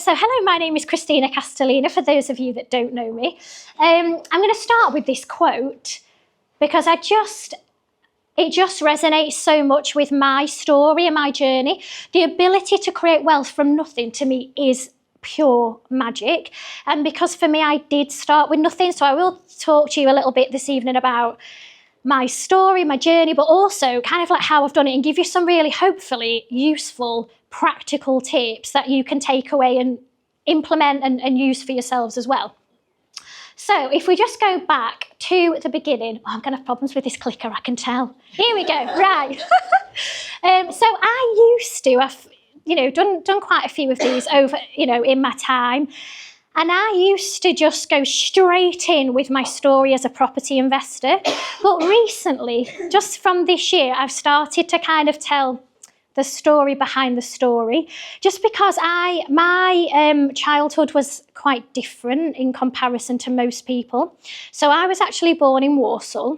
So hello, my name is Kristina Castellina, for those of you that don't know me. I'm going to start with this quote because it just resonates so much with my story and my journey. The ability to create wealth from nothing to me is pure magic. And because for me, I did start with nothing. So I will talk to you a little bit this evening about my story, my journey, but also kind of like how I've done it and give you some really hopefully useful, practical tips that you can take away and implement and use for yourselves as well. So if we just go back to the beginning, I'm going to have problems with this clicker, I can tell. Here we go, right. So I used to have, done quite a few of these over, in my time. And I used to just go straight in with my story as a property investor. But recently, just from this year, I've started to kind of tell the story behind the story, just because my childhood was quite different in comparison to most people. So I was actually born in Warsaw.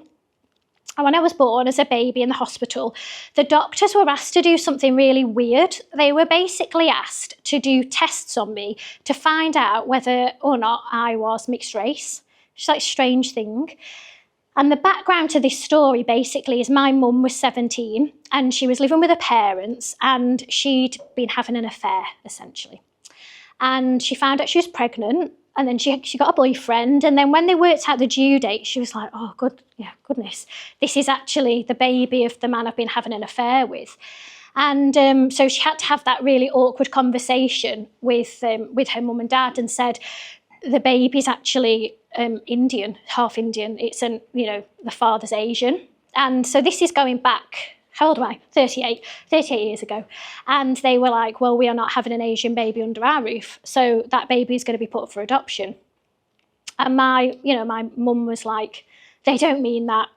And when I was born as a baby in the hospital, the doctors were asked to do something really weird. They were basically asked to do tests on me to find out whether or not I was mixed race. It's like a strange thing. And the background to this story basically is my mum was 17 and she was living with her parents and she'd been having an affair, essentially. And she found out she was pregnant. And then she got a boyfriend. And then when they worked out the due date, she was like, oh, goodness, this is actually the baby of the man I've been having an affair with. And so she had to have that really awkward conversation with her mum and dad and said, the baby's actually Indian, half Indian. It's the father's Asian. And so this is going back, how old am I? 38 years ago. And they were like, well, we are not having an Asian baby under our roof. So that baby is going to be put up for adoption. And my mum was like, they don't mean that.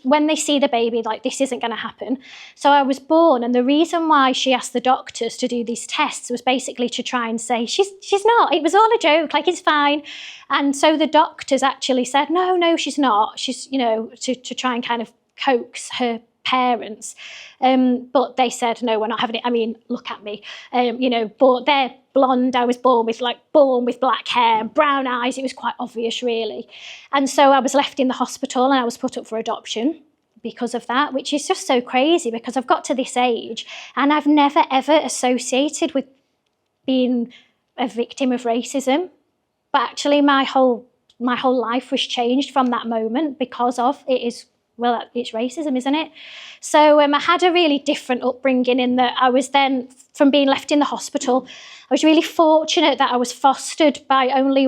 When they see the baby, like, this isn't going to happen. So I was born. And the reason why she asked the doctors to do these tests was basically to try and say, she's not. It was all a joke. Like, it's fine. And so the doctors actually said, no, she's not. She's, to try and kind of coax her parents, but they said, no, we're not having it. I mean, look at me, but they're blonde. I was born with black hair, brown eyes. It was quite obvious, really. And so I was left in the hospital and I was put up for adoption because of that, which is just so crazy because I've got to this age and I've never ever associated with being a victim of racism, but actually my whole life was changed from that moment because of it's racism, isn't it? So I had a really different upbringing in that I was then, from being left in the hospital, I was really fortunate that I was fostered by I only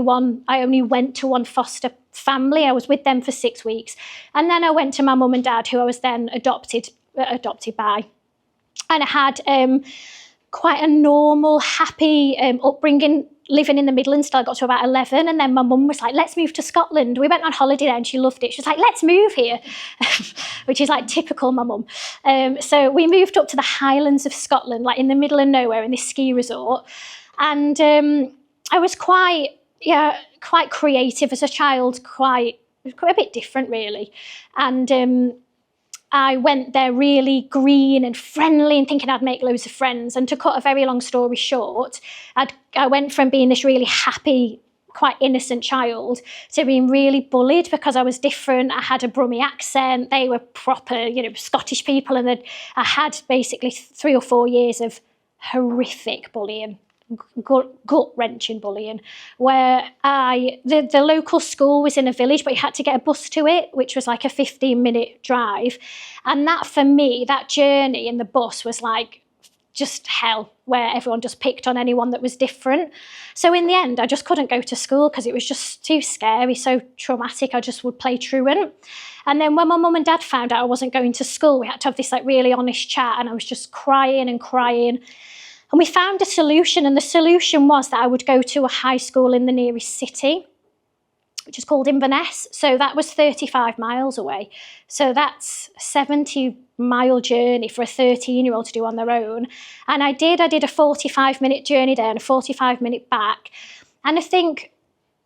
went to one foster family. I was with them for 6 weeks. And then I went to my mum and dad, who I was then adopted by. And I had quite a normal, happy upbringing, living in the Midlands till I got to about 11. And then my mum was like, let's move to Scotland. We went on holiday there and she loved it. She was like, let's move here, which is like typical my mum. So we moved up to the Highlands of Scotland, like in the middle of nowhere in this ski resort. And I was quite creative as a child, quite a bit different really. And I went there really green and friendly and thinking I'd make loads of friends. And to cut a very long story short, I went from being this really happy, quite innocent child to being really bullied because I was different. I had a Brummie accent. They were proper, Scottish people. And I had basically 3 or 4 years of horrific bullying, gut-wrenching bullying, where the local school was in a village, but you had to get a bus to it, which was like a 15-minute drive. And that, for me, that journey in the bus was like just hell, where everyone just picked on anyone that was different. So in the end, I just couldn't go to school because it was just too scary, so traumatic. I just would play truant. And then when my mum and dad found out I wasn't going to school, we had to have this like really honest chat, and I was just crying and crying. And we found a solution, and the solution was that I would go to a high school in the nearest city, which is called Inverness. So that was 35 miles away. So that's a 70-mile journey for a 13-year-old to do on their own. And I did a 45-minute journey there and a 45-minute back. And I think,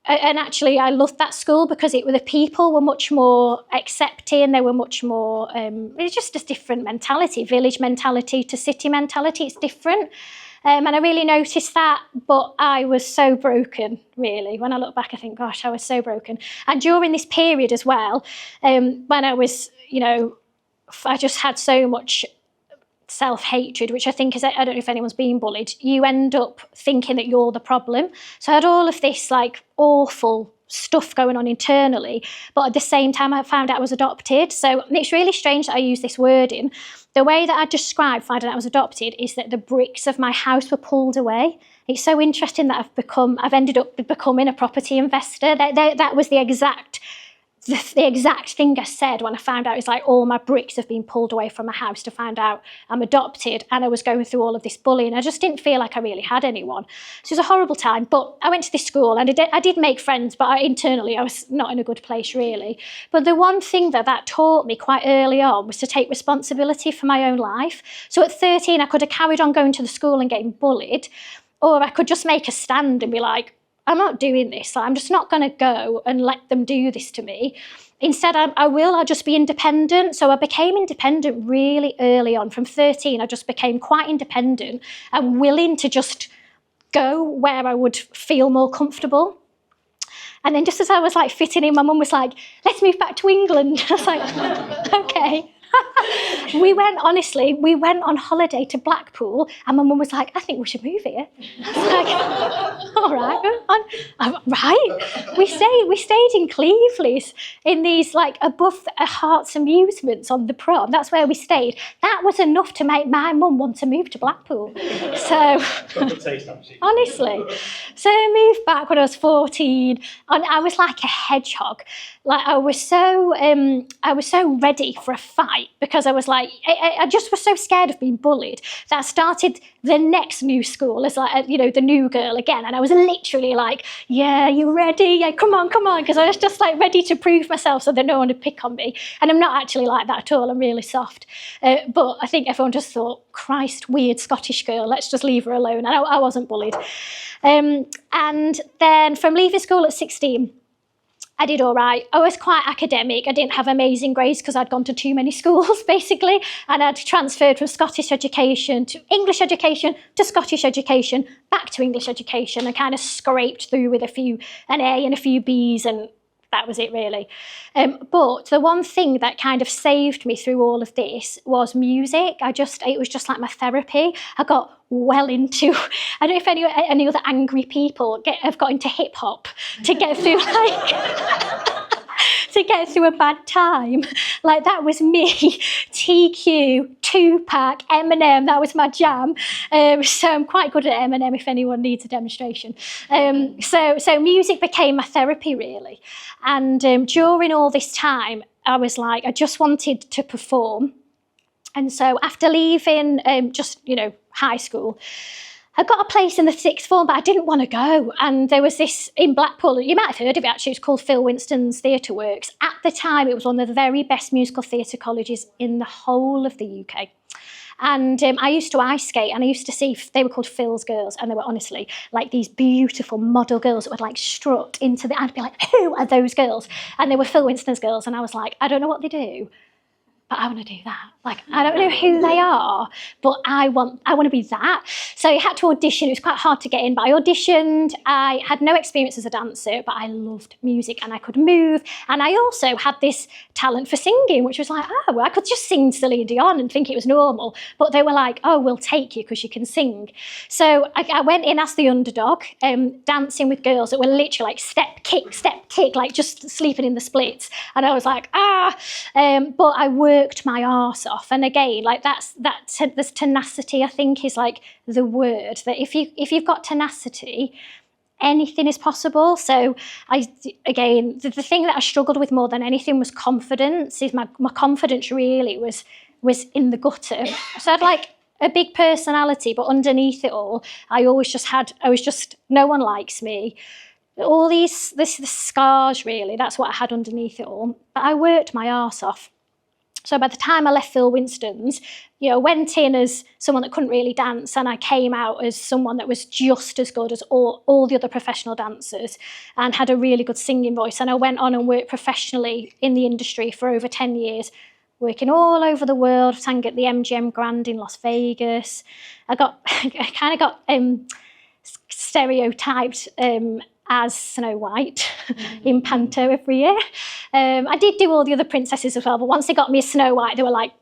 and actually I loved that school because the people were much more accepting. They were much more, it was just a different mentality, village mentality to city mentality. It's different. And I really noticed that, but I was so broken, really. When I look back, I think, gosh, I was so broken. And during this period as well, when I was, I just had so much self-hatred, which I think is, I don't know if anyone's been bullied, you end up thinking that you're the problem. So I had all of this like awful stuff going on internally, but at the same time I found out I was adopted. So it's really strange that I use this wording. The way that I describe finding out I was adopted is that the bricks of my house were pulled away. It's so interesting that I've ended up becoming a property investor. That was the exact thing I said when I found out. It's like all my bricks have been pulled away from my house to find out I'm adopted, and I was going through all of this bullying. I just didn't feel like I really had anyone. So it was a horrible time, but I went to this school and I did make friends, but internally I was not in a good place really. But the one thing that taught me quite early on was to take responsibility for my own life. So at 13 I could have carried on going to the school and getting bullied, or I could just make a stand and be like, I'm not doing this. I'm just not going to go and let them do this to me. Instead, I'll just be independent. So I became independent really early on. From 13, I just became quite independent and willing to just go where I would feel more comfortable. And then just as I was like fitting in, my mum was like, let's move back to England. I was like, okay. We went on holiday to Blackpool, and my mum was like, I think we should move here. I was like, all right. Right. We stayed in Cleveland's in these like above Hearts Amusements on the prom. That's where we stayed. That was enough to make my mum want to move to Blackpool. So honestly. So I moved back when I was 14, and I was like a hedgehog. Like I was so ready for a fight, because I was like, I just was so scared of being bullied that I started the next new school as like, the new girl again. And I was literally like, yeah, you ready? Yeah, come on. Because I was just like ready to prove myself so that no one would pick on me. And I'm not actually like that at all. I'm really soft. But I think everyone just thought, Christ, weird Scottish girl, let's just leave her alone. And I wasn't bullied. And then from leaving school at 16, I did all right. I was quite academic. I didn't have amazing grades because I'd gone to too many schools, basically. And I'd transferred from Scottish education to English education to Scottish education, back to English education, and kind of scraped through with an A and a few Bs, and that was it really. But the one thing that kind of saved me through all of this was music. It was just like my therapy. I got well into, I don't know if any other angry people have got into hip hop to get through to get through a bad time. Like that was me. TQ, Tupac, Eminem, that was my jam. So I'm quite good at Eminem if anyone needs a demonstration. So music became my therapy really. And during all this time, I was like, I just wanted to perform. And so after leaving high school, I got a place in the sixth form, but I didn't want to go. And there was this in Blackpool, you might have heard of it actually, it's called Phil Winston's Theatre Works. At the time, it was one of the very best musical theatre colleges in the whole of the UK. And I used to ice skate, and I used to see, they were called Phil's Girls, and they were honestly like these beautiful model girls that would like strut into I'd be like, who are those girls? And they were Phil Winston's girls, and I was like, I don't know what they do, but I want to do that. Like, I don't know who they are, but I want to be that. So I had to audition. It was quite hard to get in, but I auditioned. I had no experience as a dancer, but I loved music and I could move. And I also had this talent for singing, which was like, oh, well, I could just sing Celine Dion and think it was normal. But they were like, oh, we'll take you because you can sing. So I went in as the underdog, dancing with girls that were literally like step, kick, like just sleeping in the splits. And I was like, but I worked my arse off. And again, like this tenacity, I think, is like the word, that if you've got tenacity, anything is possible. So the thing that I struggled with more than anything was confidence. My confidence really was in the gutter. So I'd like a big personality, but underneath it all, I was just, no one likes me. All the scars, really, that's what I had underneath it all. But I worked my arse off. So by the time I left Phil Winston's, went in as someone that couldn't really dance, and I came out as someone that was just as good as all the other professional dancers and had a really good singing voice. And I went on and worked professionally in the industry for over 10 years, working all over the world, sang at the MGM Grand in Las Vegas. I kind of got stereotyped as Snow White in Panto every year. I did do all the other princesses as well, but once they got me a Snow White, they were like,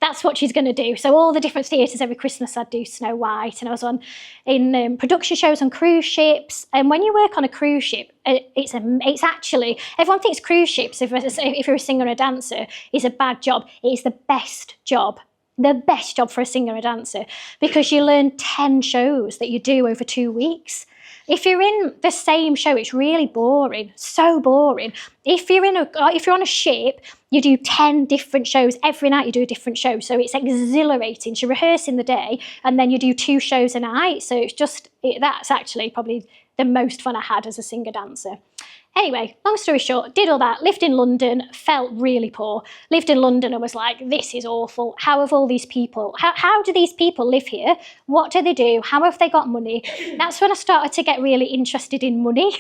that's what she's going to do. So all the different theatres every Christmas I'd do Snow White, and I was in production shows on cruise ships. And when you work on a cruise ship, it's actually, everyone thinks cruise ships, if you're a singer or a dancer, is a bad job. It is the best job for a singer or a dancer, because you learn 10 shows that you do over 2 weeks. If you're in the same show, it's really boring, so boring. If you're on a ship, you do 10 different shows. Every night you do a different show. So it's exhilarating. So you rehearse in the day and then you do 2 shows a night. So that's actually probably the most fun I had as a singer-dancer. Anyway, long story short, did all that, lived in London, felt really poor. Lived in London and was like, this is awful. How do these people live here? What do they do? How have they got money? That's when I started to get really interested in money,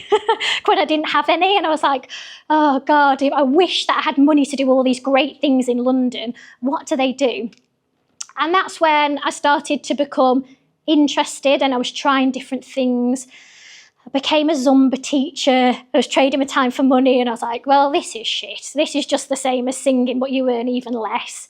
when I didn't have any. And I was like, oh God, I wish that I had money to do all these great things in London. What do they do? And that's when I started to become interested, and I was trying different things. I became a Zumba teacher. I was trading my time for money, and I was like, well, this is shit. This is just the same as singing, but you earn even less.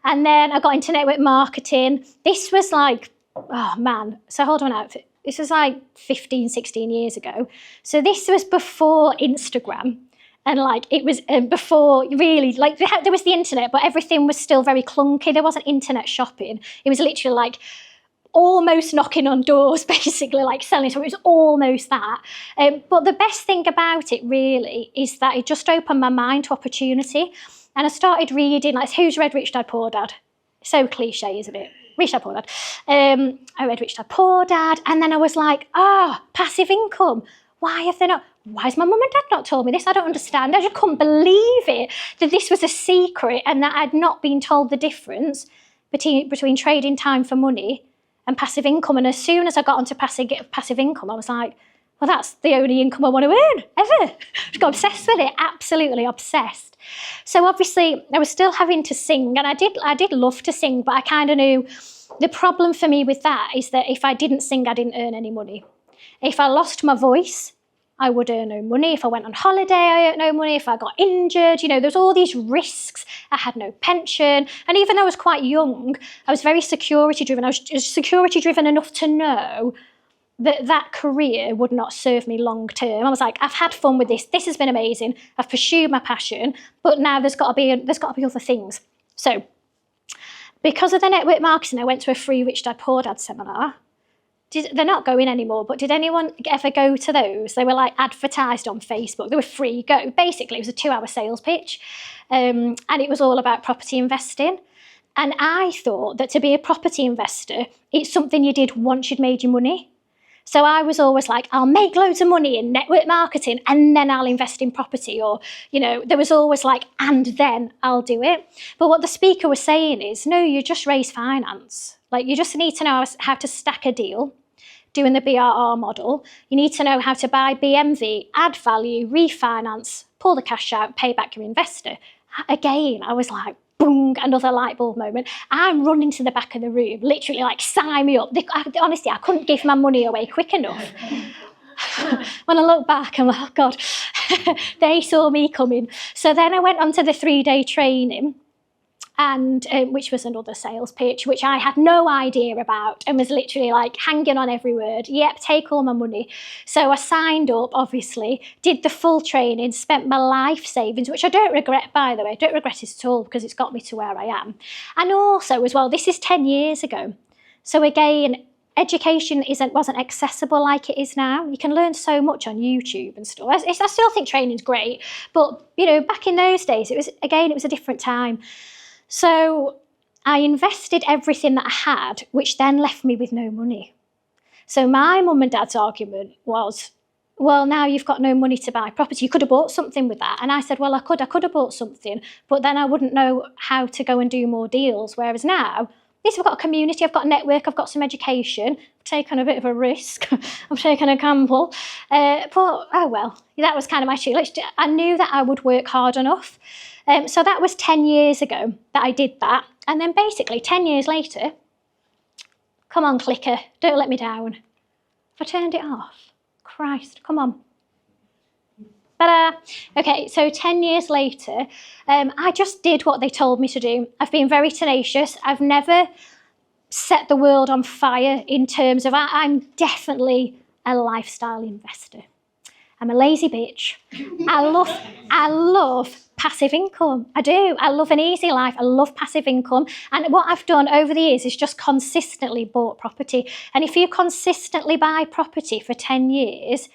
And then I got into network marketing. This was like, oh man, so hold on out. This was like 15, 16 years ago. So this was before Instagram. And like, it was before really, like there was the internet, but everything was still very clunky. There wasn't internet shopping. It was literally like, almost knocking on doors, basically, like selling. So it was almost that. But the best thing about it really is that it just opened my mind to opportunity. And I started reading, like, who's read Rich Dad Poor Dad? So cliche, isn't it? Rich Dad Poor Dad. I read Rich Dad Poor Dad. And then I was like, passive income. Why has my mum and dad not told me this? I don't understand. I just couldn't believe it, that this was a secret and that I'd not been told the difference between trading time for money and passive income. And as soon as I got onto passive income, I was like, well, that's the only income I want to earn, ever. I got obsessed with it, absolutely obsessed. So obviously I was still having to sing, and I did love to sing, but I kind of knew the problem for me with that is that if I didn't sing, I didn't earn any money. If I lost my voice, I would earn no money. If I went on holiday, I earned no money. If I got injured, there's all these risks. I had no pension. And even though I was quite young, I was very security driven. I was security driven enough to know that career would not serve me long term. I was like, I've had fun with this. This has been amazing. I've pursued my passion, but now there's got to be other things. So because of the network marketing, I went to a free Rich Dad Poor Dad seminar. They're not going anymore, but did anyone ever go to those? They were like advertised on Facebook. They were free. Basically, it was a 2-hour sales pitch, and it was all about property investing. And I thought that to be a property investor, it's something you did once you'd made your money. So I was always like, I'll make loads of money in network marketing and then I'll invest in property. Or, there was always like, and then I'll do it. But what the speaker was saying is, no, you just raise finance. Like, you just need to know how to stack a deal, doing the BRR model. You need to know how to buy BMV, add value, refinance, pull the cash out, pay back your investor. Again, I was like, boom, another light bulb moment. I'm running to the back of the room, literally like, sign me up. Honestly, I couldn't give my money away quick enough. When I look back, I'm like, oh God, they saw me coming. So then I went on to the 3-day training, and which was another sales pitch, which I had no idea about and was literally like hanging on every word. Yep, take all my money. So I signed up, obviously, did the full training, spent my life savings, which I don't regret, by the way. I don't regret it at all, because it's got me to where I am. And also as well, this is 10 years ago. So again, education wasn't accessible like it is now. You can learn so much on YouTube and stuff. I still think training's great, but back in those days, it was a different time. So I invested everything that I had, which then left me with no money. So my mum and dad's argument was, well, now you've got no money to buy property. You could have bought something with that. And I said, well, I could have bought something, but then I wouldn't know how to go and do more deals. Whereas now, at least I've got a community, I've got a network, I've got some education. I've taken a bit of a risk. I'm taking a gamble. But, oh well, that was kind of my challenge. I knew that I would work hard enough. So that was 10 years ago that I did that. And then basically 10 years later, come on, clicker, don't let me down. I turned it off. Christ, come on. Ta-da! Okay, so 10 years later, I just did what they told me to do. I've been very tenacious. I've never set the world on fire in terms of, I'm definitely a lifestyle investor. I'm a lazy bitch. I love passive income. I do. I love an easy life. I love passive income. And what I've done over the years is just consistently bought property. And if you consistently buy property for 10 years,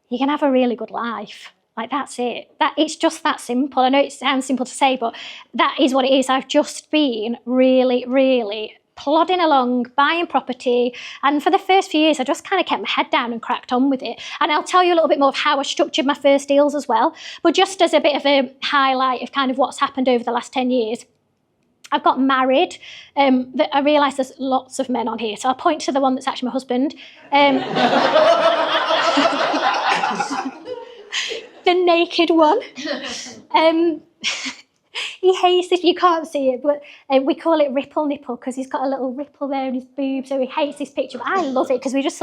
you can have a really good life. Like, that's it. It's just that simple. I know it sounds simple to say, but that is what it is. I've just been really, really plodding along, buying property. And for the first few years, I just kind of kept my head down and cracked on with it. And I'll tell you a little bit more of how I structured my first deals as well. But just as a bit of a highlight of kind of what's happened over the last 10 years, I've got married. I realise there's lots of men on here, so I'll point to the one that's actually my husband. The naked one. He hates this, you can't see it, but we call it ripple nipple because he's got a little ripple there in his boob, so he hates this picture, but I love it because we're just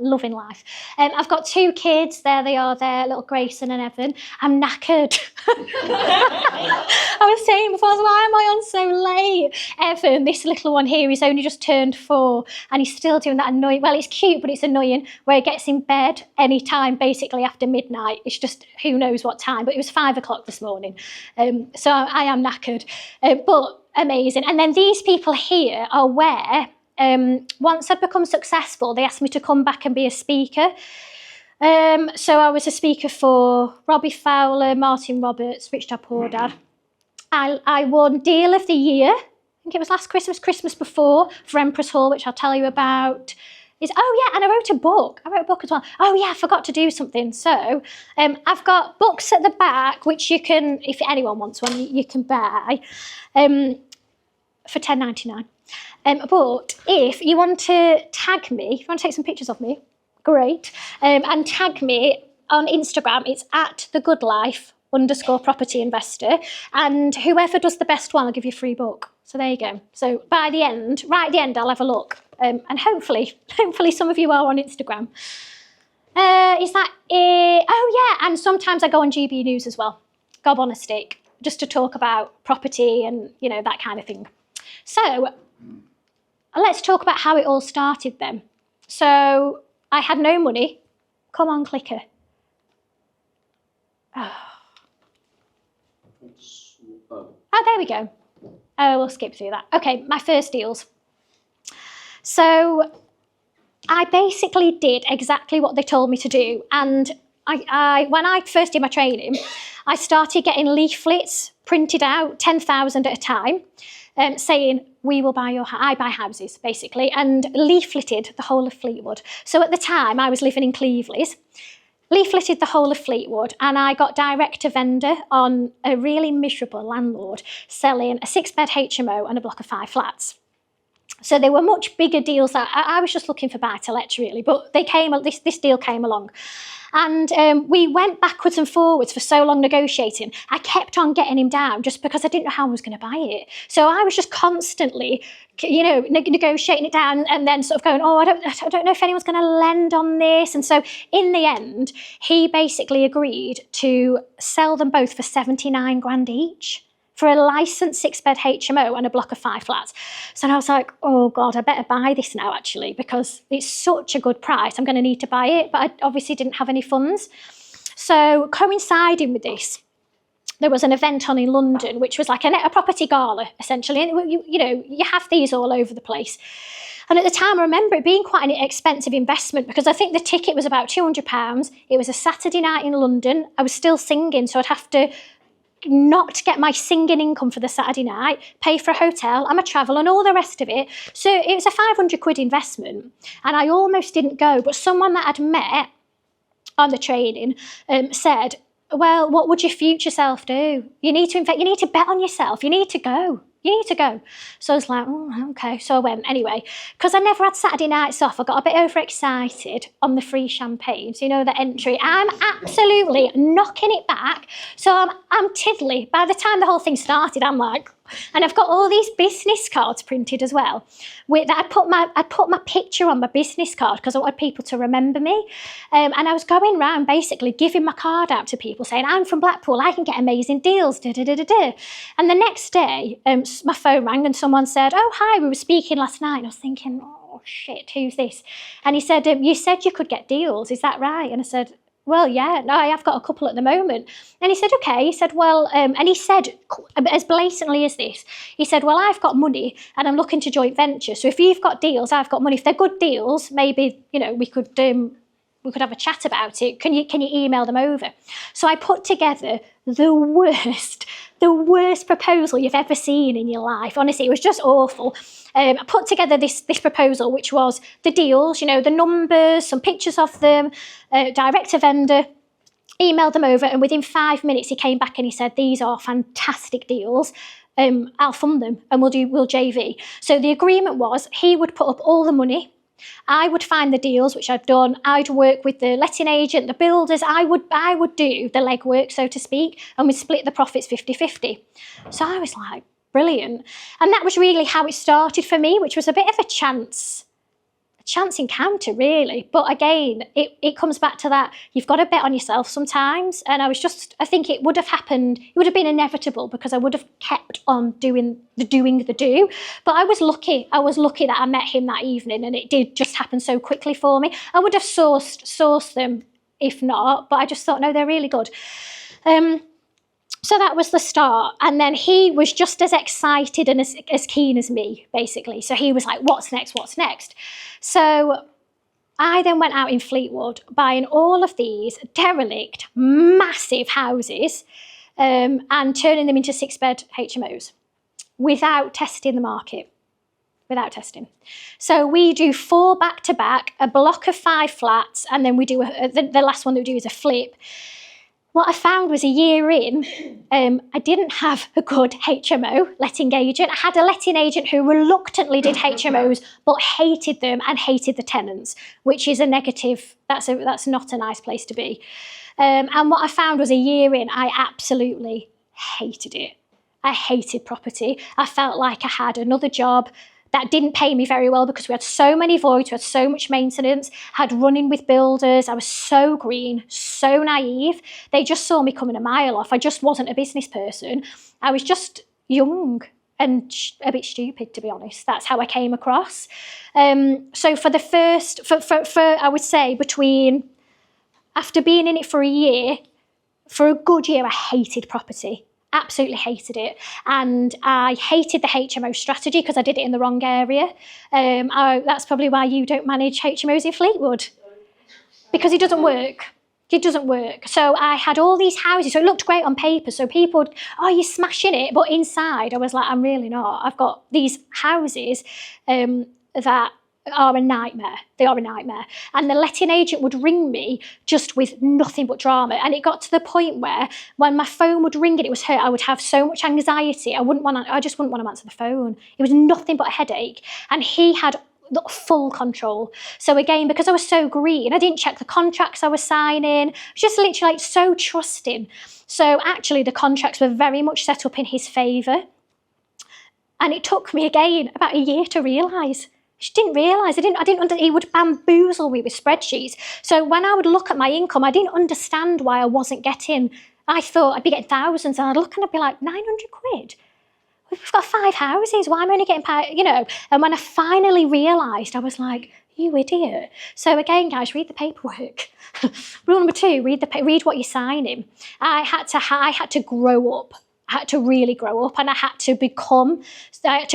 loving life. I've got 2 kids, there they are there, little Grayson and Evan. I'm knackered. I was saying before, why am I on so late? Evan, this little one here, he's only just turned 4 and he's still doing that annoying, well, it's cute, but it's annoying, where he gets in bed any time basically after midnight. It's just who knows what time, but it was 5 o'clock this morning. So I am knackered, but amazing. And then these people here are where, once I'd become successful, they asked me to come back and be a speaker. So I was a speaker for Robbie Fowler, Martin Roberts, Rich Dad Poor Dad. I won Deal of the Year, I think it was last Christmas, Christmas before, for Empress Hall, which I'll tell you about. Oh yeah, and I wrote a book as well. Oh yeah, I forgot to do something. So I've got books at the back, which you can, if anyone wants one, you can buy for $10.99. But if you want to tag me, if you want to take some pictures of me, great, and tag me on Instagram, it's @thegoodlife_property investor, and whoever does the best one, I'll give you a free book. So there you go. So by the end, right at the end, I'll have a look. And hopefully some of you are on Instagram. Is that it? Oh yeah, and sometimes I go on GB News as well. Gob on a stick, just to talk about property and, you know, that kind of thing. So let's talk about how it all started then. So I had no money. Come on, clicker. Oh, there we go. Oh, we'll skip through that. Okay, my first deals. So I basically did exactly what they told me to do. And I when I first did my training, I started getting leaflets printed out, 10,000 at a time, saying, we will buy your house. I buy houses, basically, and leafleted the whole of Fleetwood. So at the time, I was living in Cleveland. Leafleted the whole of Fleetwood, and I got direct to vendor on a really miserable landlord selling a 6-bed HMO and a block of 5 flats. So they were much bigger deals. I was just looking for buy-to-let really, but they came. This deal came along. And we went backwards and forwards for so long negotiating. I kept on getting him down just because I didn't know how I was going to buy it. So I was just constantly, you know, negotiating it down and then sort of going, oh, I don't know if anyone's going to lend on this. And so in the end, he basically agreed to sell them both for 79 grand each, for a licensed 6-bed HMO and a block of 5 flats. So I was like, oh God, I better buy this now actually, because it's such a good price. I'm going to need to buy it, but I obviously didn't have any funds. So coinciding with this, there was an event on in London, which was like a property gala, essentially. And you know, you have these all over the place. And at the time, I remember it being quite an expensive investment because I think the ticket was about £200. It was a Saturday night in London. I was still singing, so I'd have to not get my singing income for the Saturday night, pay for a hotel, I'm a travel and all the rest of it. So it was a 500 quid investment and I almost didn't go, but someone that I'd met on the training said, well, what would your future self do? You need to invest, you need to bet on yourself, you need to go. You need to go. So I was like, oh, okay. So I went anyway. Because I never had Saturday nights off, I got a bit overexcited on the free champagne. So, you know, the entry. I'm absolutely knocking it back. So I'm tiddly. By the time the whole thing started, I'm like, and I've got all these business cards printed as well. I'd put my picture on my business card because I wanted people to remember me. And I was going around basically giving my card out to people saying, I'm from Blackpool, I can get amazing deals, And the next day, my phone rang and someone said, oh, hi, we were speaking last night. And I was thinking, oh, shit, who's this? And he said, you said you could get deals, is that right? And I said, well, yeah, no, I have got a couple at the moment. And he said, okay. He said, well, and he said, as blatantly as this, he said, well, I've got money and I'm looking to joint venture. So if you've got deals, I've got money. If they're good deals, maybe, you know, we could have a chat about it. Can you email them over? So I put together the worst proposal you've ever seen in your life. Honestly, it was just awful. I put together this proposal, which was the deals, you know, the numbers, some pictures of them, direct to vendor, emailed them over, and within 5 minutes he came back and he said, these are fantastic deals. I'll fund them and we'll JV. So the agreement was he would put up all the money. I would find the deals, which I'd done. I'd work with the letting agent, the builders. I would do the legwork, so to speak, and we'd split the profits 50-50. So I was like, brilliant. And that was really how it started for me, which was a bit of a chance encounter, really. But again, it comes back to that, you've got to bet on yourself sometimes. And I think it would have happened, it would have been inevitable because I would have kept on doing the do. But I was lucky that I met him that evening, and it did just happen so quickly for me. I would have sourced them if not, but I just thought, no, they're really good. So that was the start. And then he was just as excited and as keen as me, basically. So he was like, what's next? So I then went out in Fleetwood buying all of these derelict, massive houses and turning them into 6-bed HMOs without testing the market. So we do 4 back-to-back, a block of 5 flats, and then we do the last one that we do is a flip. What I found was a year in, I didn't have a good HMO letting agent. I had a letting agent who reluctantly did HMOs, but hated them and hated the tenants, which is a negative. That's not a nice place to be. And what I found was a year in, I absolutely hated it. I hated property. I felt like I had another job that didn't pay me very well because we had so many voids, we had so much maintenance, had run-in with builders. I was so green, so naive. They just saw me coming a mile off. I just wasn't a business person. I was just young and a bit stupid, to be honest. That's how I came across. So for the first, I would say after being in it for a year, for a good year, I hated property. Absolutely hated it. And I hated the HMO strategy because I did it in the wrong area. That's probably why you don't manage HMOs in Fleetwood, because it doesn't work. So I had all these houses, so it looked great on paper. So people would, oh, you're smashing it. But inside, I was like, I'm really not. I've got these houses that are a nightmare. They are a nightmare. And the letting agent would ring me just with nothing but drama. And it got to the point where when my phone would ring and it was her, I would have so much anxiety. I just wouldn't want to answer the phone. It was nothing but a headache. And he had full control. So again, because I was so green, I didn't check the contracts I was signing. I was just literally like so trusting. So actually the contracts were very much set up in his favour. And it took me again about a year to realise. I didn't realise. He would bamboozle me with spreadsheets. So when I would look at my income, I didn't understand why I wasn't getting, I thought I'd be getting thousands, and I'd look and I'd be like, 900 quid? We've got 5 houses, why am I only getting paid, And when I finally realised, I was like, you idiot. So again, guys, read the paperwork. Rule number 2, read what you're signing. I had to grow up. I had to really grow up, and I had to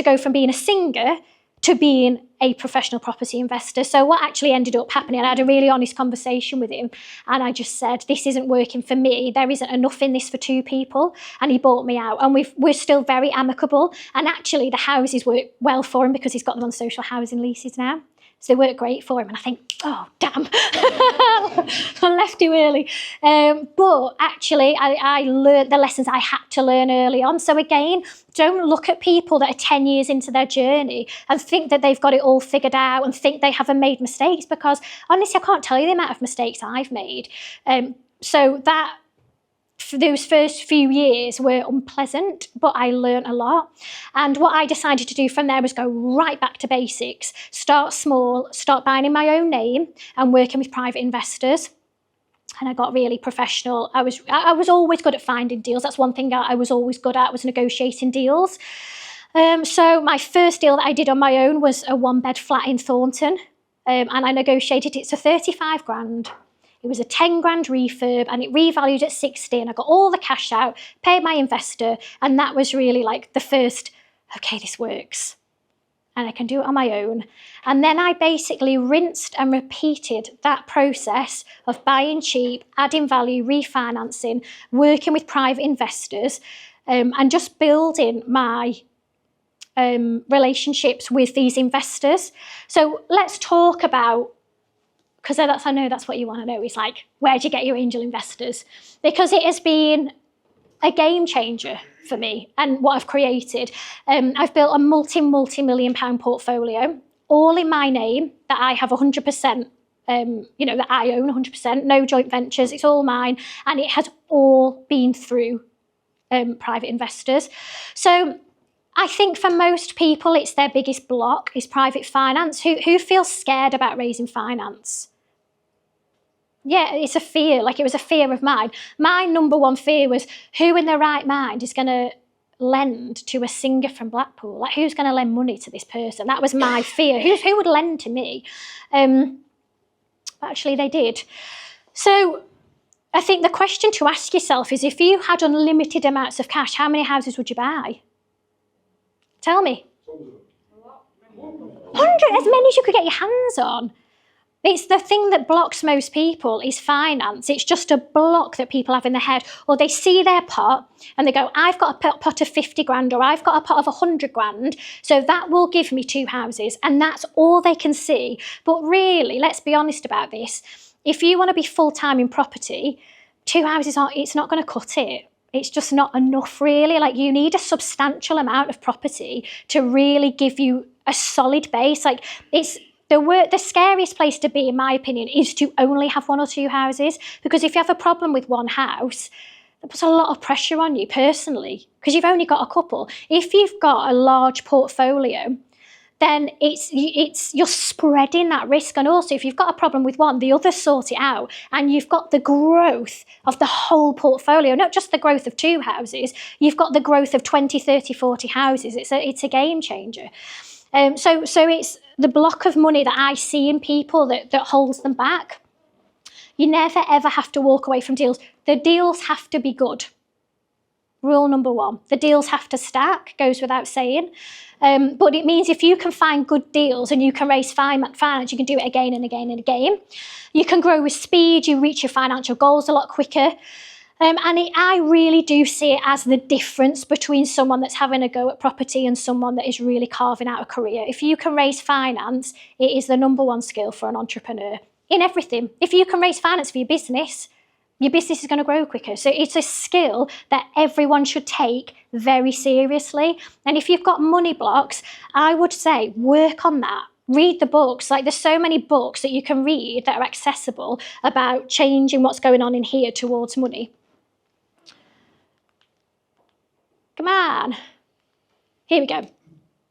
go from being a singer to being a professional property investor. So what actually ended up happening, I had a really honest conversation with him, and I just said, this isn't working for me. There isn't enough in this for 2 people. And he bought me out, and we're still very amicable. And actually the houses work well for him because he's got them on social housing leases now. So they work great for him. And I think, oh, damn, I left too early. early. But actually, I learned the lessons I had to learn early on. So again, don't look at people that are 10 years into their journey and think that they've got it all figured out and think they haven't made mistakes, because honestly, I can't tell you the amount of mistakes I've made. So that for those first few years were unpleasant, but I learned a lot. And what I decided to do from there was go right back to basics, start small, start buying in my own name and working with private investors. And I got really professional. I was always good at finding deals. That's one thing I was always good at, was negotiating deals. So my first deal that I did on my own was a 1-bed flat in Thornton. And I negotiated it to 35 grand. It was a 10 grand refurb and it revalued at 60, and I got all the cash out, paid my investor, and that was really like the first, okay, this works and I can do it on my own. And then I basically rinsed and repeated that process of buying cheap, adding value, refinancing, working with private investors, and just building my relationships with these investors. So let's talk about, because I know that's what you want to know, is like, where do you get your angel investors? Because it has been a game changer for me and what I've created. I've built a multi-million pound portfolio, all in my name, that I have 100%, that I own 100%, no joint ventures, it's all mine. And it has all been through private investors. So I think for most people, it's their biggest block is private finance. Who feels scared about raising finance? Yeah, it's a fear. Like, it was a fear of mine. My number one fear was, who in their right mind is going to lend to a singer from Blackpool? Like, who's going to lend money to this person? That was my fear. Who would lend to me? Actually, they did. So I think the question to ask yourself is, if you had unlimited amounts of cash, how many houses would you buy? Tell me. 100, as many as you could get your hands on. It's the thing that blocks most people is finance. It's just a block that people have in their head, or they see their pot and they go, I've got a pot of 50 grand, or I've got a pot of 100 grand, so that will give me 2 houses, and that's all they can see. But really, let's be honest about this. If you want to be full-time in property, 2 houses it's not going to cut it. It's just not enough, really. Like, you need a substantial amount of property to really give you a solid base. Like, it's the scariest place to be, in my opinion, is to only have 1 or 2 houses, because if you have a problem with one house, that puts a lot of pressure on you personally, because you've only got a couple. If you've got a large portfolio, then you're spreading that risk. And also, if you've got a problem with one, the others sort it out, and you've got the growth of the whole portfolio, not just the growth of 2 houses, you've got the growth of 20, 30, 40 houses. It's a game changer. So it's the block of money that I see in people that holds them back. You never ever have to walk away from deals. The deals have to be good. Rule number 1, the deals have to stack, goes without saying. But it means if you can find good deals and you can raise finance, you can do it again and again and again. You can grow with speed, you reach your financial goals a lot quicker. I really do see it as the difference between someone that's having a go at property and someone that is really carving out a career. If you can raise finance, it is the number 1 skill for an entrepreneur in everything. If you can raise finance for your business is going to grow quicker. So it's a skill that everyone should take very seriously. And if you've got money blocks, I would say work on that. Read the books. Like, there's so many books that you can read that are accessible about changing what's going on in here towards money. Come on. Here we go.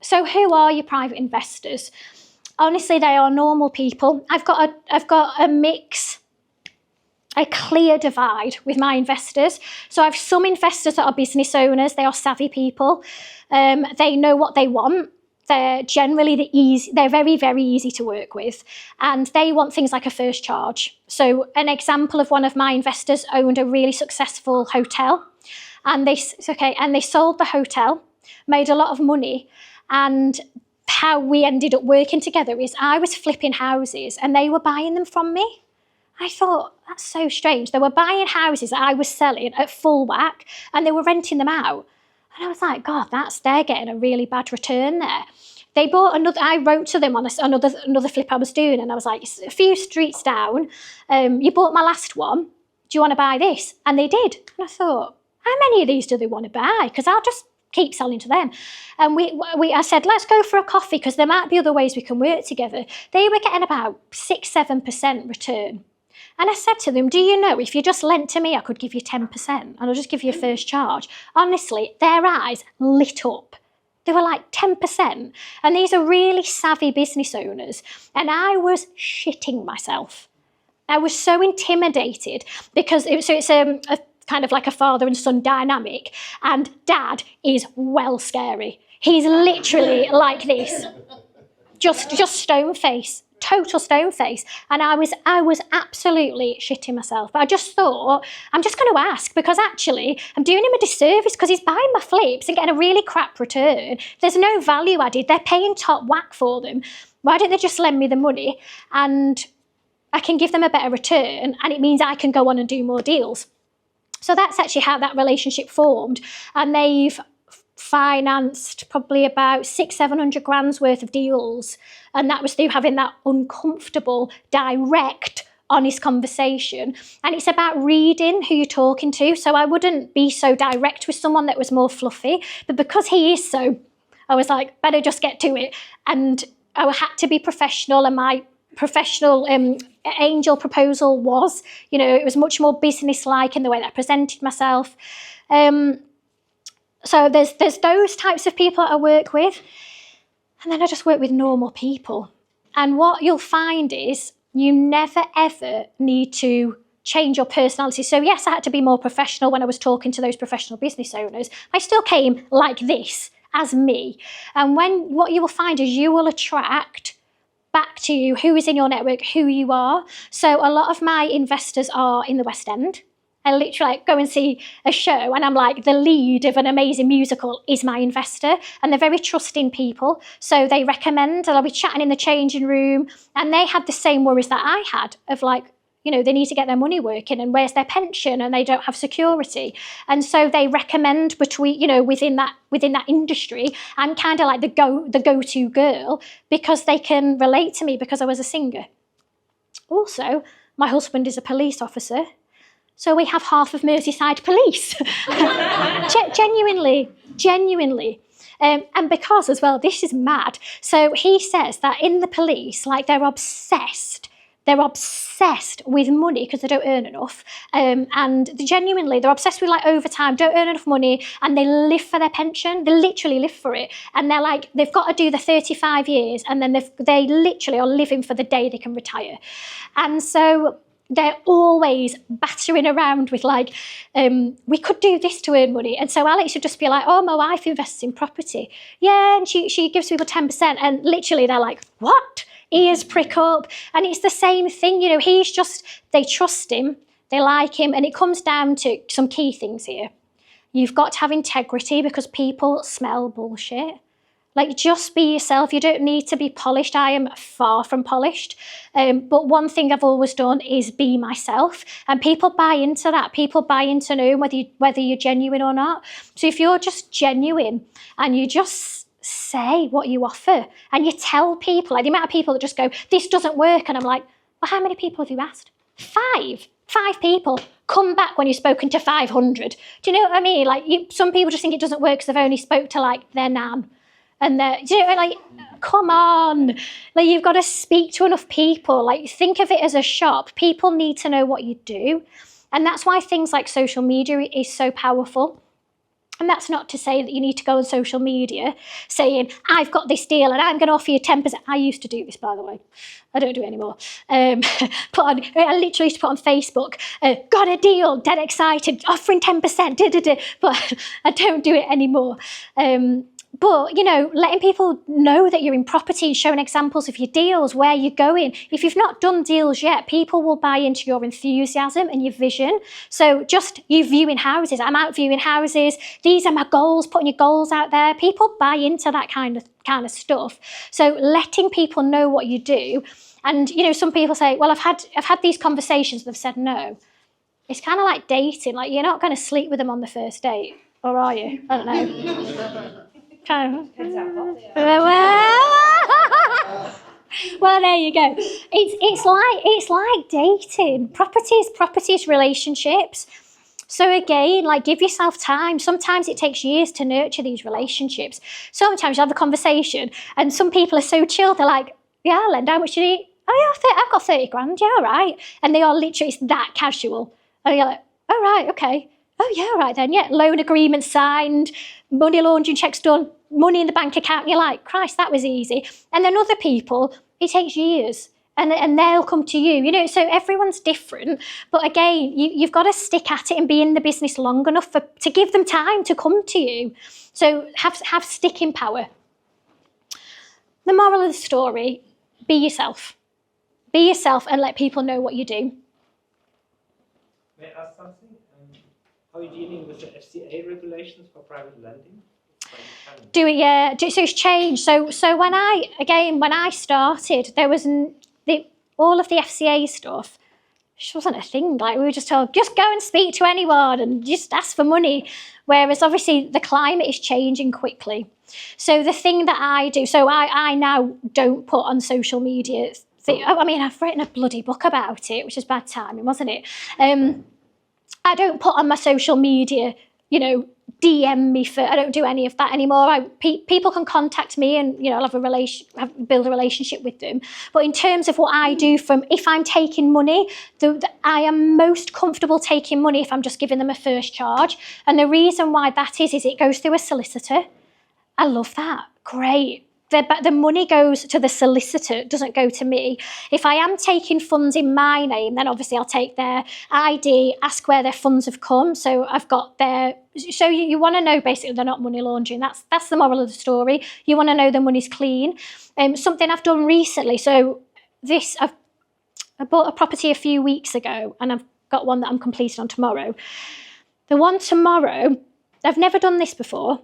So who are your private investors? Honestly, they are normal people. I've got a mix, a clear divide with my investors. So I have some investors that are business owners. They are savvy people. They know what they want. They're generally they're very, very easy to work with. And they want things like a first charge. So an example of one of my investors owned a really successful hotel. And they sold the hotel, made a lot of money. And how we ended up working together is I was flipping houses and they were buying them from me. I thought, that's so strange. They were buying houses that I was selling at full whack and they were renting them out. And I was like, God, they're getting a really bad return there. They bought another, I wrote to them on another flip I was doing, and I was like, a few streets down, you bought my last one. do you want to buy this? And they did. And I thought, how many of these do they want to buy? Because I'll just keep selling to them. And I said, let's go for a coffee because there might be other ways we can work together. They were getting about 6-7% return. And I said to them, do you know, if you just lent to me, I could give you 10% and I'll just give you a first charge. Honestly, their eyes lit up. They were like 10%. And these are really savvy business owners. And I was shitting myself. I was so intimidated because it's a kind of like a father and son dynamic. And Dad is well scary. He's literally like this, just stone face, total stone face. And I was absolutely shitting myself. But I just thought, I'm just going to ask because actually I'm doing him a disservice because he's buying my flips and getting a really crap return. There's no value added. They're paying top whack for them. Why don't they just lend me the money and I can give them a better return and it means I can go on and do more deals. So that's actually how that relationship formed. And they've financed probably about 600-700 grand's worth of deals. And that was through having that uncomfortable, direct, honest conversation. And it's about reading who you're talking to. So I wouldn't be so direct with someone that was more fluffy. But because he is so, I was like, better just get to it. And I had to be professional, and my professional angel proposal was, it was much more business-like in the way that I presented myself. So there's those types of people that I work with. And then I just work with normal people. And what you'll find is you never, ever need to change your personality. So yes, I had to be more professional when I was talking to those professional business owners. I still came like this as me. And what you will find is you will attract back to you who is in your network, who you are. So a lot of my investors are in the West End. I literally go and see a show and I'm like, the lead of an amazing musical is my investor, and they're very trusting people. So they recommend, and I'll be chatting in the changing room, and they had the same worries that I had of like, they need to get their money working and where's their pension and they don't have security. And so they recommend within that industry, I'm kind of like the go-to girl because they can relate to me because I was a singer. Also, my husband is a police officer. So we have half of Merseyside police. Genuinely. And because as well, this is mad. So he says that in the police, like they're obsessed with money because they don't earn enough. And genuinely, they're obsessed with like overtime, don't earn enough money, and they live for their pension. They literally live for it. And they're like, they've got to do the 35 years, and then they literally are living for the day they can retire. And so they're always battering around with like, we could do this to earn money. And so Alex would just be like, oh, my wife invests in property. Yeah, and she gives people 10%. And literally they're like, what? Ears prick up. And it's the same thing, they trust him, they like him. And it comes down to some key things here. You've got to have integrity because people smell bullshit. Like, just be yourself. You don't need to be polished. I am far from polished. But one thing I've always done is be myself. And people buy into that. People buy into knowing whether you're genuine or not. So if you're just genuine and you just say what you offer and you tell people, like the amount of people that just go, this doesn't work. And I'm like, well, how many people have you asked? 5 people. Come back when you've spoken to 500. Do you know what I mean? Like, some people just think it doesn't work because they've only spoke to like their nan. And like, come on, like you've got to speak to enough people. Like, think of it as a shop. People need to know what you do. And that's why things like social media is so powerful. And that's not to say that you need to go on social media saying, I've got this deal and I'm going to offer you 10%. I used to do this, by the way. I don't do it anymore. I literally used to put on Facebook, got a deal, dead excited, offering 10%, but I don't do it anymore. But, letting people know that you're in property and showing examples of your deals, where you're going. If you've not done deals yet, people will buy into your enthusiasm and your vision. So just you viewing houses. I'm out viewing houses. These are my goals, putting your goals out there. People buy into that kind of stuff. So letting people know what you do. And, some people say, well, I've had these conversations and they've said no. It's kind of like dating. Like, you're not going to sleep with them on the first date, or are you? I don't know. Well, there you go. It's like dating, properties, relationships. So again, like, give yourself time. Sometimes it takes years to nurture these relationships. Sometimes you have a conversation and some people are so chill, they're like, yeah, Linda, how much do you need? Oh yeah, I've got 30 grand, yeah, all right. And they are literally, it's that casual. And you're like, oh right, okay. Oh yeah, all right then, yeah. Loan agreement signed, money laundering checks done, money in the bank account. And you're like, Christ, that was easy. And then other people, it takes years. And they'll come to you, you know, so everyone's different. But again, you've got to stick at it and be in the business long enough to give them time to come to you. So have sticking power. The moral of the story, be yourself. Be yourself and let people know what you do. May I ask something? How are you dealing with the FCA regulations for private lending? Do it, yeah. So it's changed. So when I started, there was all of the FCA stuff. It wasn't a thing. Like, we were just told, just go and speak to anyone and just ask for money. Whereas obviously the climate is changing quickly. So the thing that I do, so I now don't put on social media. I mean, I've written a bloody book about it, which is bad timing, wasn't it? I don't put on my social media, you know, DM me I don't do any of that anymore. People can contact me and, you know, I'll have build a relationship with them. But in terms of what I do, if I'm taking money, I am most comfortable taking money if I'm just giving them a first charge. And the reason why that is it goes through a solicitor. I love that. Great. The money goes to the solicitor, it doesn't go to me. If I am taking funds in my name, then obviously I'll take their ID, ask where their funds have come. So I've got so you want to know basically they're not money laundering. That's the moral of the story. You want to know the money's clean. Something I've done recently. So I bought a property a few weeks ago and I've got one that I'm completing on tomorrow. The one tomorrow, I've never done this before.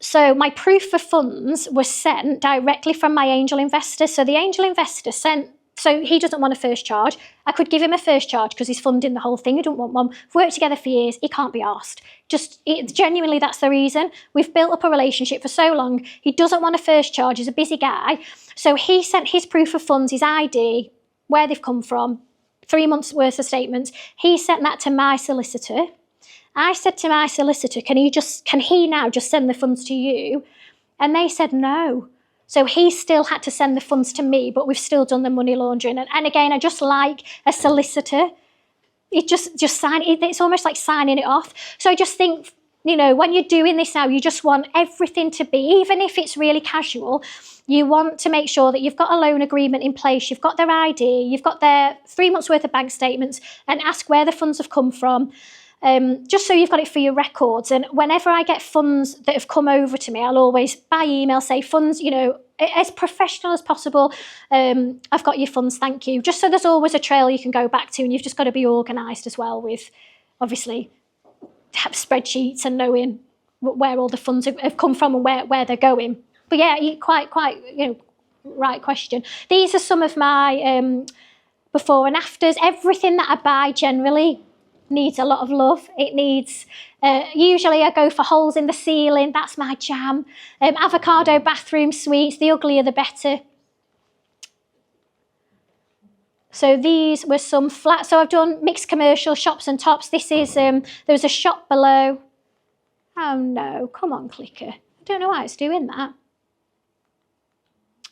So my proof of funds was sent directly from my angel investor. So the angel investor so he doesn't want a first charge. I could give him a first charge because he's funding the whole thing. He don't want one. We've worked together for years. He can't be asked. Genuinely, that's the reason. We've built up a relationship for so long. He doesn't want a first charge. He's a busy guy. So he sent his proof of funds, his ID, where they've come from, 3 months worth of statements. He sent that to my solicitor. I said to my solicitor, can he now just send the funds to you? And they said no. So he still had to send the funds to me, but we've still done the money laundering. And again, I just like a solicitor. It just sign it. It's almost like signing it off. So I just think, you know, when you're doing this now, you just want everything to be, even if it's really casual, you want to make sure that you've got a loan agreement in place, you've got their ID, you've got their 3 months worth of bank statements, and ask where the funds have come from. Just so you've got it for your records. And whenever I get funds that have come over to me, I'll always by email say funds, you know, as professional as possible. I've got your funds, thank you. Just so there's always a trail you can go back to, and you've just got to be organised as well with, obviously, have spreadsheets and knowing where all the funds have come from and where they're going. But yeah, quite, you know, right question. These are some of my before and afters. Everything that I buy generally needs a lot of love. It needs, usually I go for holes in the ceiling, that's my jam. Avocado bathroom suites, the uglier the better. So these were some flats. So I've done mixed commercial shops and tops. This is, there was a shop below. Oh no, come on, clicker. I don't know why it's doing that.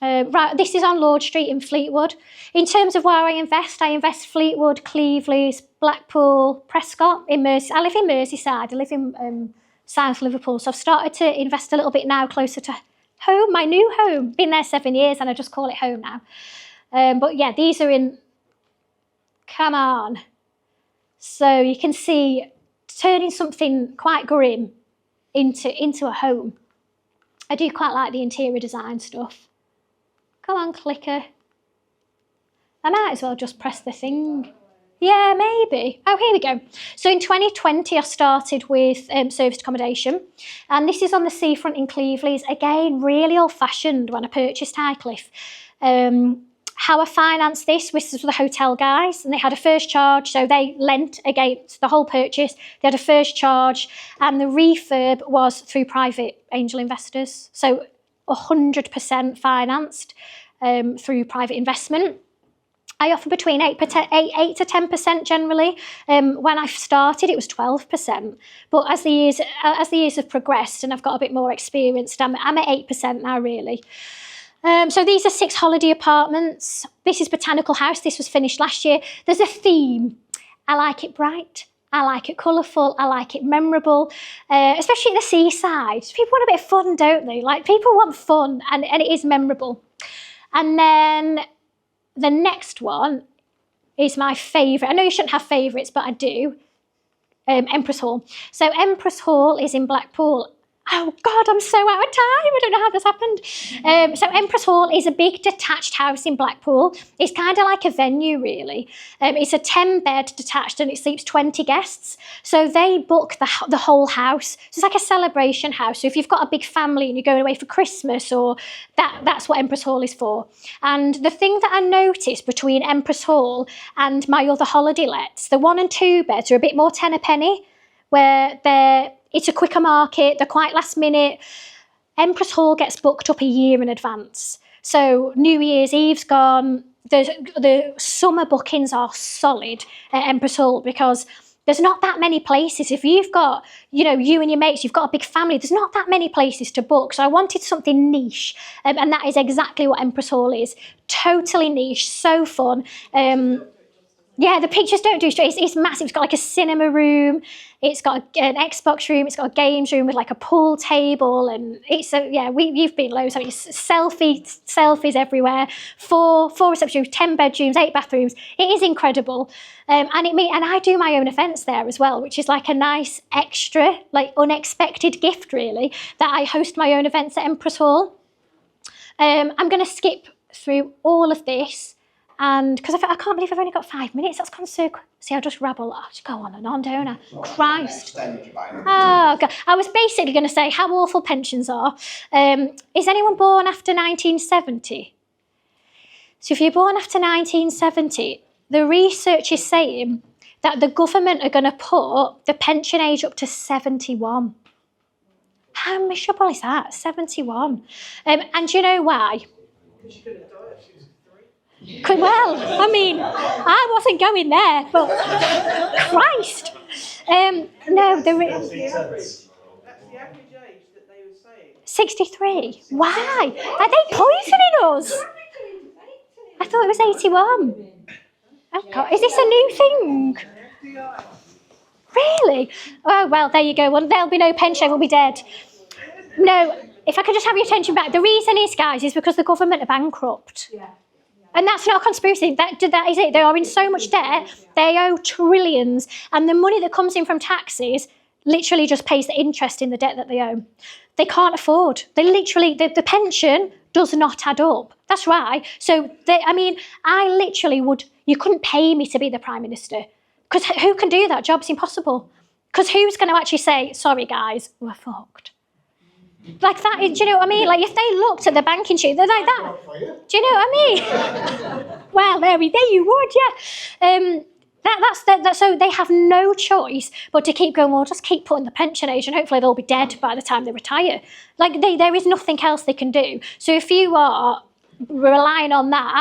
Right, this is on Lord Street in Fleetwood. In terms of where I invest Fleetwood, Cleveland, Blackpool, Prescott, in Merseyside. I live in Merseyside, I live in South Liverpool, so I've started to invest a little bit now closer to home, my new home. Been there 7 years and I just call it home now. But yeah, these are in, come on. So you can see turning something quite grim into a home. I do quite like the interior design stuff. Come on, clicker. I might as well just press the thing. Yeah, maybe. Oh, here we go. So in 2020, I started with serviced accommodation. And this is on the seafront in Cleveland. Again, really old-fashioned when I purchased Highcliffe. How I financed this was with the hotel guys, and they had a first charge. So they lent against the whole purchase. They had a first charge. And the refurb was through private angel investors. So 100% financed. through private investment. I offer between 8 to 10% generally. When I started, it was 12%. But as the years have progressed and I've got a bit more experience, I'm at 8% now, really. So these are 6 holiday apartments. This is Botanical House. This was finished last year. There's a theme. I like it bright. I like it colourful. I like it memorable, especially at the seaside. People want a bit of fun, don't they? Like, people want fun, and it is memorable. And then the next one is my favourite. I know you shouldn't have favourites, but I do. Empress Hall. So Empress Hall is in Blackpool. Oh God, I'm so out of time. I don't know how this happened. So Empress Hall is a big detached house in Blackpool. It's kind of like a venue, really. It's a 10-bed detached and it sleeps 20 guests. So they book the whole house. So it's like a celebration house. So if you've got a big family and you're going away for Christmas, or that's what Empress Hall is for. And the thing that I noticed between Empress Hall and my other holiday lets, the 1 and 2 beds are a bit more 10 a penny, where it's a quicker market, they're quite last minute. Empress Hall gets booked up a year in advance. So New Year's Eve's gone. The summer bookings are solid at Empress Hall because there's not that many places. If you've got, you and your mates, you've got a big family, there's not that many places to book. So I wanted something niche, and that is exactly what Empress Hall is. Totally niche, so fun. Yeah, the pictures don't do straight. It's massive. It's got like a cinema room. It's got an Xbox room. It's got a games room with like a pool table. And you've been loads. I mean, selfies everywhere. Four reception rooms, 10 bedrooms, 8 bathrooms. It is incredible. And I do my own events there as well, which is like a nice extra, like unexpected gift, really, that I host my own events at Empress Hall. I'm going to skip through all of this. And because I can't believe I've only got 5 minutes, that's gone so quick. See, I'll just rabble. I just go on and on, don't I? Christ. Oh, God. I was basically going to say how awful pensions are. Is anyone born after 1970? So if you're born after 1970, the research is saying that the government are going to put the pension age up to 71. How miserable is that? 71. And do you know why? Well, I mean, I wasn't going there, but Christ. No, That's the average age that they were saying. 63. Why? Are they poisoning us? I thought it was 81. Oh God, is this a new thing? Really? Oh, well, there you go. Well, there'll be no pension, we'll be dead. No, if I could just have your attention back. The reason is, guys, is because the government are bankrupt. Yeah. And that's not a conspiracy. That is it. They are in so much debt. They owe trillions. And the money that comes in from taxes literally just pays the interest in the debt that they owe. They can't afford. They literally, the pension does not add up. That's right. So, I literally you couldn't pay me to be the Prime Minister. Because who can do that? Job's impossible. Because who's going to actually say, sorry, guys, we're fucked? Like that, do you know what I mean? Like, if they looked at the banking sheet, they're like that. Do you know what I mean? Well, there you would, yeah. So they have no choice but to keep going, well, just keep putting the pension age and hopefully they'll be dead by the time they retire. Like, there is nothing else they can do. So if you are relying on that,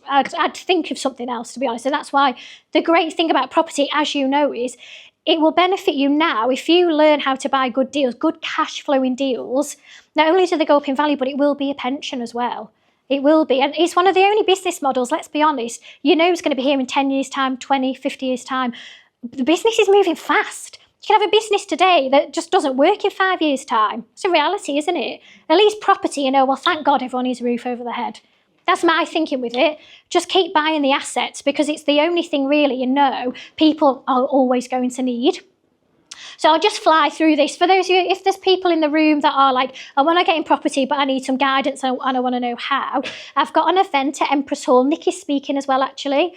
I'd think of something else, to be honest. And that's why the great thing about property, as you know, is it will benefit you now if you learn how to buy good deals, good cash flowing deals. Not only do they go up in value, but it will be a pension as well. It will be. And it's one of the only business models, let's be honest, it's going to be here in 10 years' time, 20, 50 years' time. The business is moving fast. You can have a business today that just doesn't work in 5 years' time. It's a reality, isn't it? At least property, well, thank God everyone needs a roof over their head. That's my thinking with it. Just keep buying the assets because it's the only thing really people are always going to need. So I'll just fly through this. For those of you, if there's people in the room that are like, I want to get in property, but I need some guidance and I want to know how, I've got an event at Empress Hall. Nikki's speaking as well, actually.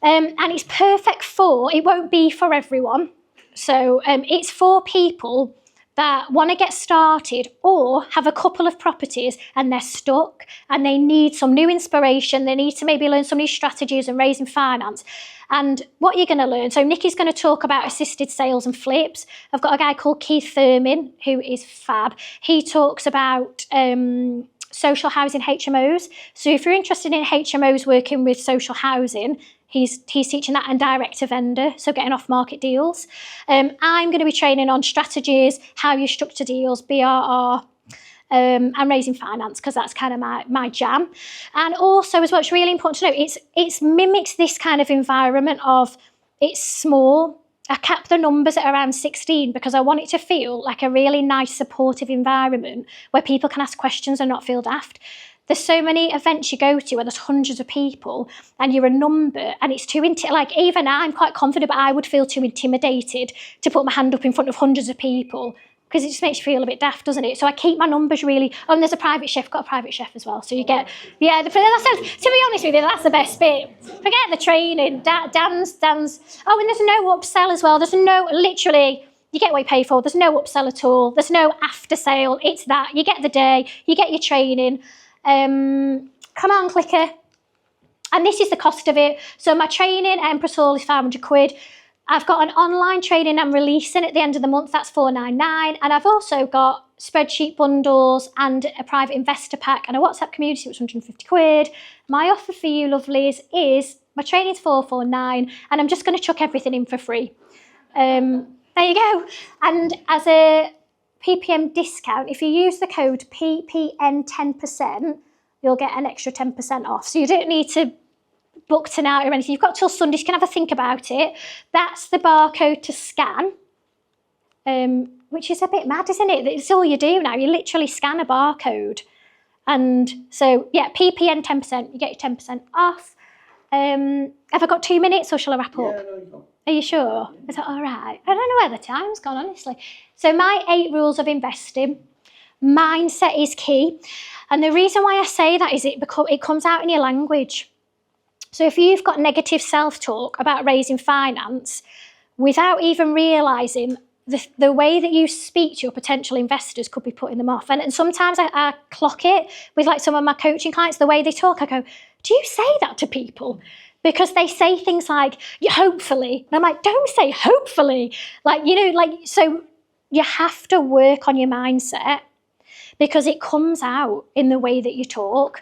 And it's perfect it won't be for everyone. So it's for people that want to get started or have a couple of properties and they're stuck and they need some new inspiration. They need to maybe learn some new strategies and raising finance. And what you're going to learn, so Nikki's going to talk about assisted sales and flips. I've got a guy called Keith Thurman who is fab. He talks about social housing HMOs. So if you're interested in HMOs working with social housing, he's teaching that and direct to vendor, so getting off market deals. I'm going to be training on strategies, how you structure deals, BRR, and raising finance, because that's kind of my jam. And also as well, it's really important to know, it's mimics this kind of environment of, it's small. I cap the numbers at around 16 because I want it to feel like a really nice, supportive environment where people can ask questions and not feel daft. There's so many events you go to where there's hundreds of people and you're a number, and it's too, like even I'm quite confident, but I would feel too intimidated to put my hand up in front of hundreds of people, because it just makes you feel a bit daft, doesn't it? So I keep my numbers really, and there's a private chef, got a private chef as well. So you get, to be honest with you, that's the best bit. Forget the training, Dan's, oh, and there's no upsell as well. There's no, literally, you get what you pay for. There's no upsell at all. There's no after sale. It's that, you get the day, you get your training. Come on, clicker. And this is the cost of it. So my training, Empress Hall, is £500. I've got an online training I'm releasing at the end of the month, that's £499. And I've also got spreadsheet bundles and a private investor pack and a WhatsApp community, which is £150. My offer for you lovelies is, my training's £449, and I'm just going to chuck everything in for free. There you go. And as a PPM discount, if you use the code PPN10%, you'll get an extra 10% off. So you don't need to book tonight or anything. You've got till Sunday, so you can have a think about it. That's the barcode to scan, which is a bit mad, isn't it? It's all you do now. You literally scan a barcode. And so, yeah, PPN 10%, you get your 10% off. Have I got 2 minutes or shall I wrap up? Yeah, no, you can't. Are you sure? Is that all right? I don't know where the time's gone, honestly. So my 8 rules of investing. Mindset is key. And the reason why I say that is it comes out in your language. So if you've got negative self-talk about raising finance, without even realising the way that you speak to your potential investors could be putting them off. And sometimes I clock it with like some of my coaching clients, the way they talk. I go, do you say that to people? Because they say things like, hopefully. And I'm like, don't say hopefully. Like, so you have to work on your mindset because it comes out in the way that you talk.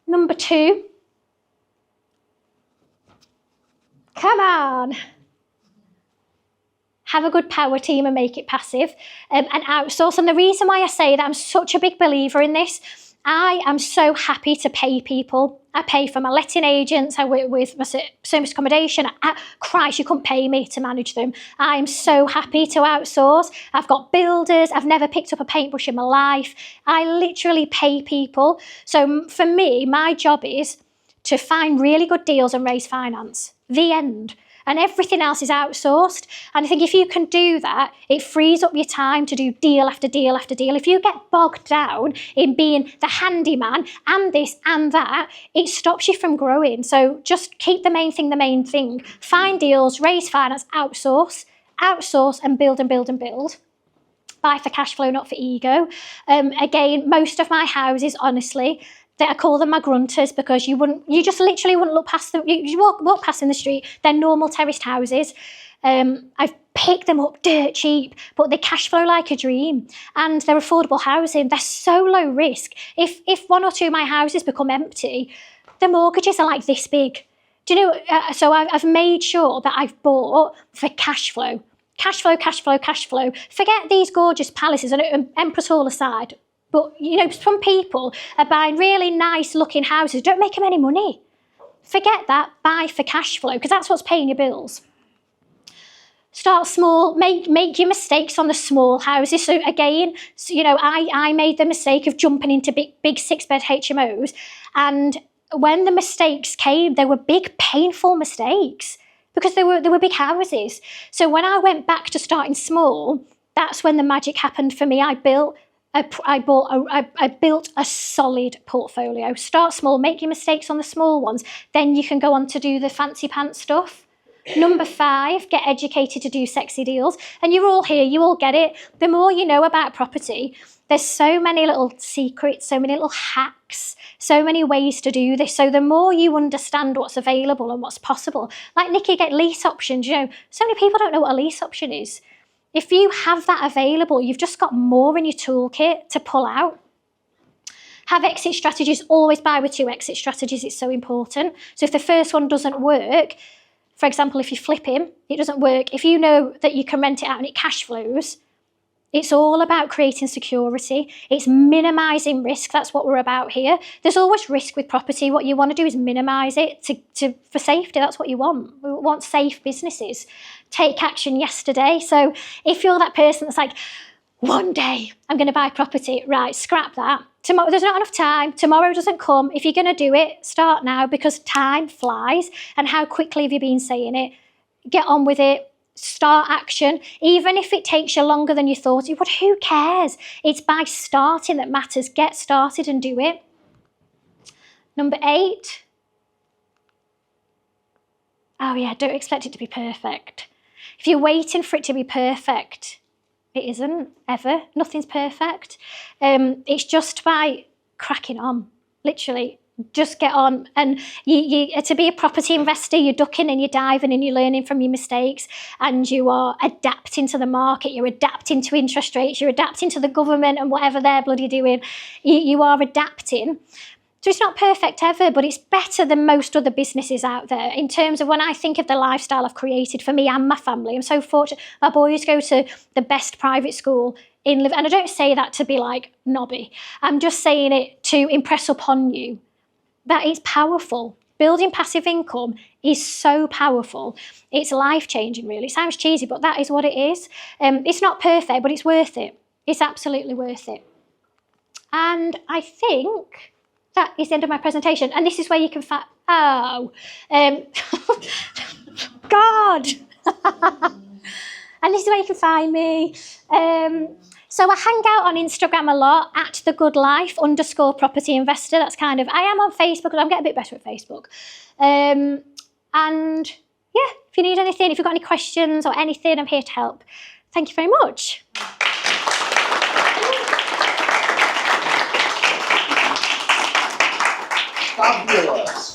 Number 2, come on. Have a good power team and make it passive and outsource. And the reason why I say that, I'm such a big believer in this. I am so happy to pay people. I pay for my letting agents. I work with my service accommodation. Christ, you couldn't pay me to manage them. I'm so happy to outsource. I've got builders. I've never picked up a paintbrush in my life. I literally pay people. So for me, my job is to find really good deals and raise finance. The end. And everything else is outsourced. And I think if you can do that, it frees up your time to do deal after deal after deal. If you get bogged down in being the handyman and this and that, it stops you from growing. So just keep the main thing. Find deals, raise finance, outsource and build and build and build. Buy for cash flow, not for ego. Again, most of my houses, honestly, I call them my grunters because you just literally wouldn't look past them. You walk past in the street, they're normal terraced houses. I've picked them up dirt cheap, but they cash flow like a dream and they're affordable housing. They're so low risk. If 1 or 2 of my houses become empty, the mortgages are like this big. Do you know, so I've made sure that I've bought for cash flow. Cash flow. Forget these gorgeous palaces and Empress Hall aside. But, some people are buying really nice looking houses, don't make them any money. Forget that, buy for cash flow, because that's what's paying your bills. Start small, make your mistakes on the small houses. So again, I made the mistake of jumping into big 6-bed HMOs. And when the mistakes came, they were big, painful mistakes because they were big houses. So when I went back to starting small, that's when the magic happened for me. I built a solid portfolio. Start small, make your mistakes on the small ones, then you can go on to do the fancy pants stuff. Number 5, get educated to do sexy deals. And you're all here, you all get it. The more you know about property, there's so many little secrets, so many little hacks, so many ways to do this. So the more you understand what's available and what's possible, like Nikki, get lease options. So many people don't know what a lease option is. If you have that available, you've just got more in your toolkit to pull out. Have exit strategies, always buy with 2 exit strategies, it's so important. So if the first one doesn't work, for example, if you flip him, it doesn't work. If you know that you can rent it out and it cash flows, it's all about creating security. It's minimising risk. That's what we're about here. There's always risk with property. What you want to do is minimise it for safety. That's what you want. We want safe businesses. Take action yesterday. So if you're that person that's like, one day I'm going to buy property, right, scrap that. Tomorrow, there's not enough time. Tomorrow doesn't come. If you're going to do it, start now, because time flies. And how quickly have you been saying it? Get on with it. Start action, even if it takes you longer than you thought it would. Who cares? It's by starting that matters. Get started and do it. Number 8. Oh yeah, don't expect it to be perfect. If you're waiting for it to be perfect, it isn't, ever. Nothing's perfect. It's just by cracking on, literally. Just get on. And you to be a property investor, you're ducking and you're diving and you're learning from your mistakes, and you are adapting to the market, you're adapting to interest rates, you're adapting to the government and whatever they're bloody doing. You are adapting. So it's not perfect ever, but it's better than most other businesses out there in terms of when I think of the lifestyle I've created for me and my family. I'm so fortunate. My boys go to the best private school in Liverpool. And I don't say that to be like knobby. I'm just saying it to impress upon you that it's powerful. Building passive income is so powerful. It's life-changing, really. It sounds cheesy, but that is what it is. It's not perfect, but it's worth it. It's absolutely worth it. And I think that is the end of my presentation. And this is where you can find... Oh. God. And this is where you can find me. So I hang out on Instagram a lot, @thegoodlife_property investor. That's kind of... I am on Facebook. I'm getting a bit better at Facebook. And yeah, if you need anything, if you've got any questions or anything, I'm here to help. Thank you very much. Fabulous.